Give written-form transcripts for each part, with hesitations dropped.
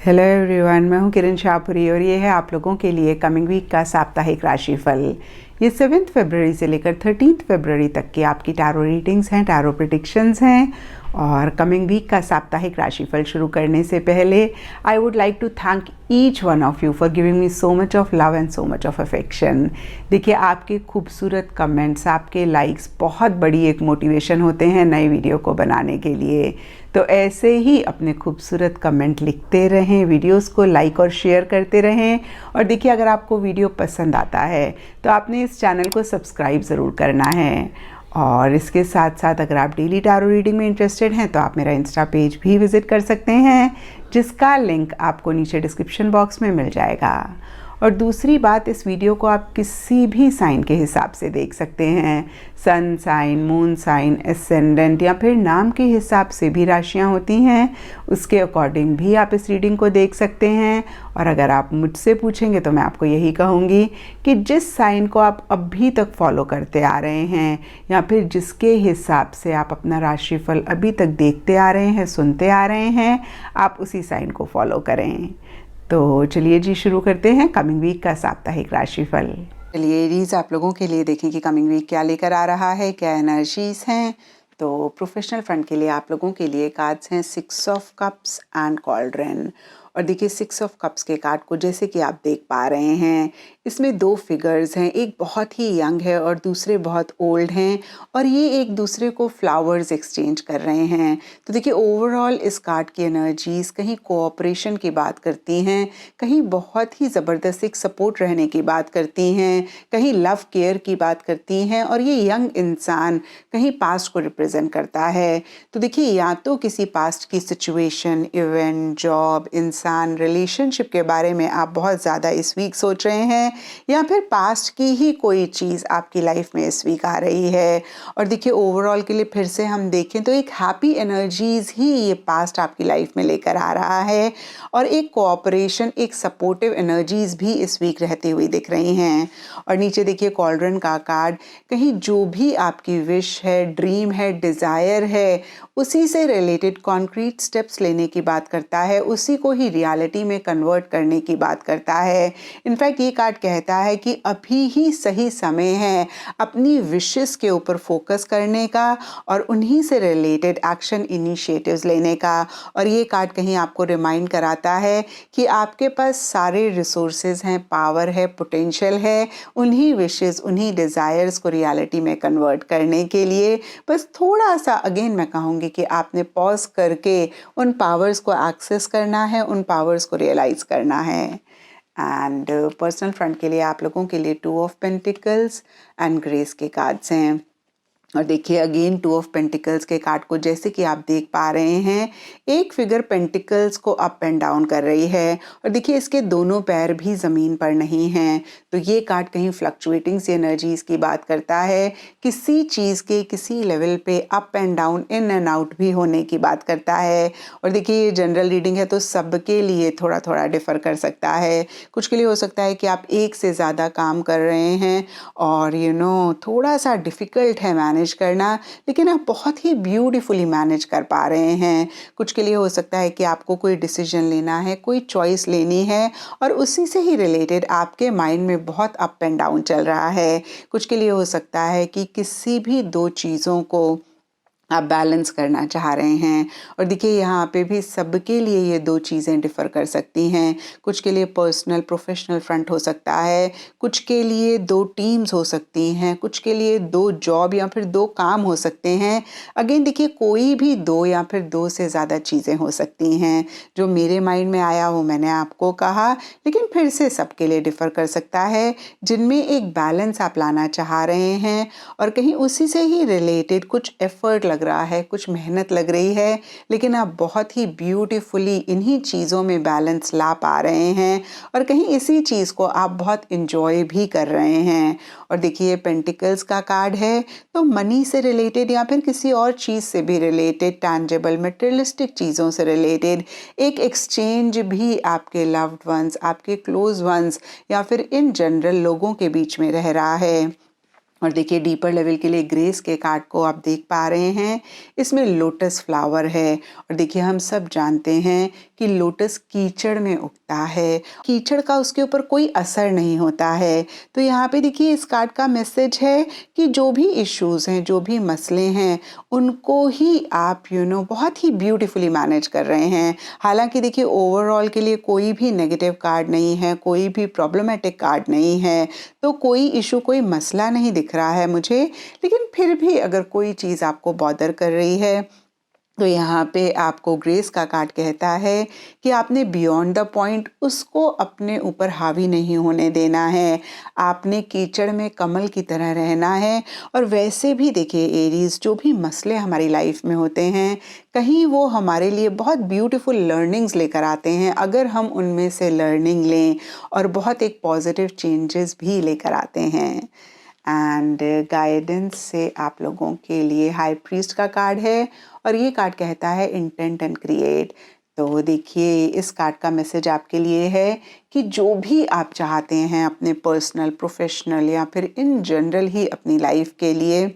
Hello everyone, मैं हूं किरण शाहपुरी और ये है आप लोगों के लिए कमिंग वीक का साप्ताहिक राशिफल। ये 7 फरवरी से लेकर 13 फरवरी तक की आपकी टैरो रीडिंग्स हैं, टैरो प्रेडिक्शंस हैं। और कमिंग वीक का साप्ताहिक राशिफल शुरू करने से पहले I would like to thank each one of you for giving me so much of love and so much of affection. देखिए, आपके खूबसूरत कमेंट्स, आपके लाइक्स बहुत बड़ी एक मोटिवेशन होते हैं नई वीडियो को बनाने के लिए। तो ऐसे ही अपने खूबसूरत कमेंट लिखते रहें, वीडियोस को लाइक और शेयर करते रहें। और देखिए, अगर आपको वीडियो पसंद आता है तो आपने इस चैनल को सब्सक्राइब ज़रूर करना है। और इसके साथ साथ अगर आप डेली टैरो रीडिंग में इंटरेस्टेड हैं तो आप मेरा इंस्टा पेज भी विज़िट कर सकते हैं, जिसका लिंक आपको नीचे डिस्क्रिप्शन बॉक्स में मिल जाएगा। और दूसरी बात, इस वीडियो को आप किसी भी साइन के हिसाब से देख सकते हैं। Sun sign, moon sign, ascendant या फिर नाम के हिसाब से भी राशियां होती हैं, उसके अकॉर्डिंग भी आप इस रीडिंग को देख सकते हैं। और अगर आप मुझसे पूछेंगे तो मैं आपको यही कहूँगी कि जिस साइन को आप अभी तक फॉलो करते आ रहे हैं या फिर जिसके हिसाब से आप अपना राशिफल अभी तक देखते आ रहे हैं, सुनते आ रहे हैं, आप उसी साइन को फॉलो करें। तो चलिए जी, शुरू करते हैं कमिंग वीक का साप्ताहिक राशिफल। चलिए एरीज, आप लोगों के लिए देखें कि कमिंग वीक क्या लेकर आ रहा है, क्या एनर्जीज हैं। तो प्रोफेशनल फ्रंट के लिए आप लोगों के लिए कार्ड्स हैं 6 ऑफ कप्स एंड कॉल्ड्रन। और देखिए, 6 ऑफ कप्स के कार्ड को जैसे कि आप देख पा रहे हैं, इसमें 2 फिगर्स हैं, एक बहुत ही यंग है और दूसरे बहुत ओल्ड हैं। और ये एक दूसरे को फ्लावर्स एक्सचेंज कर रहे हैं। तो देखिए, ओवरऑल इस कार्ड की एनर्जीज कहीं कोऑपरेशन की बात करती हैं, कहीं बहुत ही ज़बरदस्त एक सपोर्ट रहने की बात करती हैं, कहीं लव केयर की बात करती हैं। और ये यंग इंसान कहीं पास्ट को रिप्रेजेंट करता है। तो देखिए, या तो किसी पास्ट की सिचुएशन, इवेंट, जॉब, इंसान, रिलेशनशिप के बारे में आप बहुत ज़्यादा इस वीक सोच रहे हैं, या फिर पास्ट की ही कोई चीज़ आपकी लाइफ में इस वीक आ रही है। और देखिए, ओवरऑल के लिए फिर से हम देखें तो एक हैप्पी एनर्जीज ही ये पास्ट आपकी लाइफ में लेकर आ रहा है। और एक कोऑपरेशन, एक सपोर्टिव एनर्जीज भी इस वीक रहती हुई दिख रही हैं। और नीचे देखिए कॉल्ड्रन का कार्ड, कहीं जो भी आपकी विश है, ड्रीम है, डिज़ायर है, उसी से रिलेटेड कॉन्क्रीट स्टेप्स लेने की बात करता है, उसी को ही रियलिटी में कन्वर्ट करने की बात करता है। इनफैक्ट ये कार्ड कहता है कि अभी ही सही समय है अपनी विशेस के ऊपर फोकस करने का और उन्हीं से रिलेटेड एक्शन इनिशिएटिव्स लेने का। और ये कार्ड कहीं आपको रिमाइंड कराता है कि आपके पास सारे रिसोर्सेज हैं, पावर है, पोटेंशियल है, उन्हीं विशेस, उन्हीं डिज़ायर्स को रियलिटी में कन्वर्ट करने के लिए बस थोड़ा सा, अगेन मैं कहूँगी कि आपने पॉज करके उन पावर्स को एक्सेस करना है, उन पावर्स को रियलाइज़ करना है। एंड पर्सनल फ्रंट के लिए आप लोगों के लिए 2 ऑफ पेंटिकल्स एंड ग्रेस के कार्ड्स हैं। और देखिए, अगेन 2 ऑफ पेंटिकल्स के कार्ड को जैसे कि आप देख पा रहे हैं, एक फिगर पेंटिकल्स को अप एंड डाउन कर रही है। और देखिए, इसके दोनों पैर भी ज़मीन पर नहीं हैं। तो ये कार्ड कहीं फ्लक्चुएटिंग सी एनर्जीज की बात करता है, किसी चीज़ के किसी लेवल पे up and down, in and out भी होने की बात करता है। और देखिए, ये जनरल रीडिंग है तो सबके लिए थोड़ा थोड़ा डिफर कर सकता है। कुछ के लिए हो सकता है कि आप एक से ज़्यादा काम कर रहे हैं और थोड़ा सा डिफ़िकल्ट है मैनेज करना, लेकिन आप बहुत ही ब्यूटीफुली मैनेज कर पा रहे हैं। कुछ के लिए हो सकता है कि आपको कोई डिसीजन लेना है, कोई चॉइस लेनी है और उसी से ही रिलेटेड आपके माइंड में बहुत अप एंड डाउन चल रहा है। कुछ के लिए हो सकता है कि किसी भी 2 चीज़ों को आप बैलेंस करना चाह रहे हैं। और देखिए, यहाँ पे भी सबके लिए ये 2 चीज़ें डिफ़र कर सकती हैं। कुछ के लिए पर्सनल प्रोफेशनल फ्रंट हो सकता है, कुछ के लिए 2 टीम्स हो सकती हैं, कुछ के लिए 2 जॉब या फिर 2 काम हो सकते हैं। अगेन देखिए, कोई भी 2 या फिर 2 से ज़्यादा चीज़ें हो सकती हैं। जो मेरे माइंड में आया वो मैंने आपको कहा, लेकिन फिर से सबके लिए डिफ़र कर सकता है, जिनमें एक बैलेंस आप लाना चाह रहे हैं और कहीं उसी से ही रिलेटेड कुछ एफर्ट लग रहा है, कुछ मेहनत लग रही है, लेकिन आप बहुत ही ब्यूटीफुली इन्हीं चीज़ों में बैलेंस ला पा रहे हैं और कहीं इसी चीज़ को आप बहुत इंजॉय भी कर रहे हैं। और देखिए, पेंटिकल्स का कार्ड है तो मनी से रिलेटेड या फिर किसी और चीज़ से भी रिलेटेड, टैंजिबल मटेरियलिस्टिक चीज़ों से रिलेटेड एक एक्सचेंज भी आपके लव्ड वंस, आपके क्लोज वंस या फिर इन जनरल लोगों के बीच में रह रहा है। और देखिए डीपर लेवल के लिए ग्रेस के कार्ड को आप देख पा रहे हैं, इसमें लोटस फ्लावर है। और देखिए हम सब जानते हैं कि लोटस कीचड़ में उगता है, कीचड़ का उसके ऊपर कोई असर नहीं होता है। तो यहाँ पे देखिए इस कार्ड का मैसेज है कि जो भी इश्यूज हैं, जो भी मसले हैं, उनको ही आप बहुत ही ब्यूटीफुली मैनेज कर रहे हैं। हालांकि देखिए ओवरऑल के लिए कोई भी नेगेटिव कार्ड नहीं है, कोई भी प्रॉब्लमेटिक कार्ड नहीं है, तो कोई इशू, कोई मसला नहीं दिख रहा है मुझे। लेकिन फिर भी अगर कोई चीज़ आपको बॉदर कर रही है तो यहाँ पे आपको ग्रेस का कार्ड कहता है कि आपने बियॉन्ड द पॉइंट उसको अपने ऊपर हावी नहीं होने देना है। आपने कीचड़ में कमल की तरह रहना है। और वैसे भी देखिए एरीज, जो भी मसले हमारी लाइफ में होते हैं, कहीं वो हमारे लिए बहुत ब्यूटीफुल लर्निंग्स लेकर आते हैं अगर हम उनमें से लर्निंग लें, और बहुत एक पॉजिटिव चेंजेस भी लेकर आते हैं। एंड गाइडेंस से आप लोगों के लिए हाई प्रीस्ट का कार्ड है, और ये कार्ड कहता है इंटेंट एंड क्रिएट। तो देखिए इस कार्ड का मैसेज आपके लिए है कि जो भी आप चाहते हैं अपने पर्सनल, प्रोफेशनल या फिर इन जनरल ही अपनी लाइफ के लिए,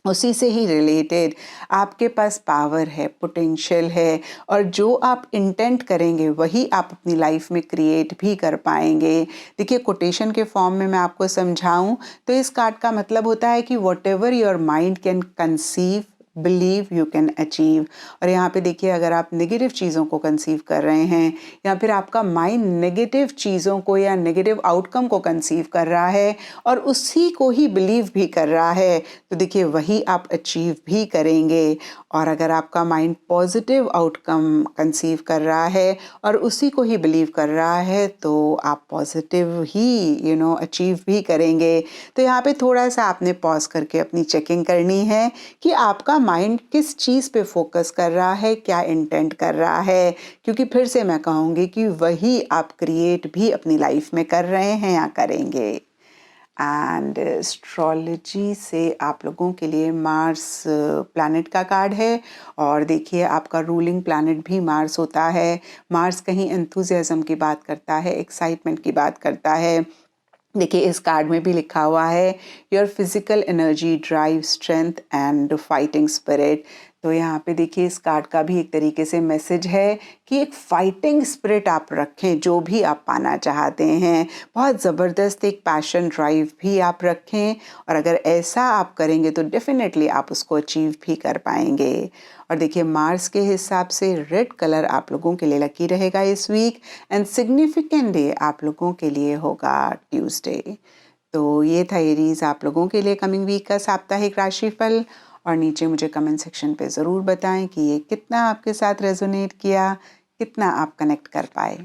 उसी से ही रिलेटेड आपके पास पावर है, पोटेंशियल है, और जो आप इंटेंट करेंगे वही आप अपनी लाइफ में क्रिएट भी कर पाएंगे। देखिए कोटेशन के फॉर्म में मैं आपको समझाऊं तो इस कार्ड का मतलब होता है कि what ever your mind can conceive, believe you can achieve. और यहाँ पे देखिए अगर आप नेगेटिव चीज़ों को कंसीव कर रहे हैं, या फिर आपका माइंड नेगेटिव चीज़ों को या नेगेटिव आउटकम को कंसीव कर रहा है और उसी को ही बिलीव भी कर रहा है, तो देखिए वही आप अचीव भी करेंगे। और अगर आपका माइंड पॉजिटिव आउटकम कंसीव कर रहा है और उसी को ही बिलीव कर रहा है, तो आप पॉजिटिव ही अचीव भी करेंगे। तो यहाँ पे थोड़ा सा आपने पॉज करके अपनी चेकिंग करनी है कि आपका माइंड किस चीज़ पे फोकस कर रहा है, क्या इंटेंट कर रहा है, क्योंकि फिर से मैं कहूँगी कि वही आप क्रिएट भी अपनी लाइफ में कर रहे हैं या करेंगे। एंड एस्ट्रोलॉजी से आप लोगों के लिए मार्स प्लैनेट का कार्ड है, और देखिए आपका रूलिंग प्लैनेट भी मार्स होता है। मार्स कहीं एंथुजियाज्म की बात करता है, एक्साइटमेंट की बात करता है। देखिए इस कार्ड में भी लिखा हुआ है your physical energy, drive, strength and fighting spirit. तो यहाँ पे देखिए इस कार्ड का भी एक तरीके से मैसेज है कि एक फाइटिंग स्पिरिट आप रखें, जो भी आप पाना चाहते हैं, बहुत ज़बरदस्त एक पैशन, ड्राइव भी आप रखें। और अगर ऐसा आप करेंगे तो डेफिनेटली आप उसको अचीव भी कर पाएंगे। और देखिए मार्स के हिसाब से रेड कलर आप लोगों के लिए लकी रहेगा इस वीक, एंड सिग्निफिकेंट डे आप लोगों के लिए होगा ट्यूसडे। तो ये था एरीज आप लोगों के लिए कमिंग वीक का साप्ताहिक राशिफल। और नीचे मुझे कमेंट सेक्शन पे ज़रूर बताएं कि ये कितना आपके साथ रेजोनेट किया, कितना आप कनेक्ट कर पाए।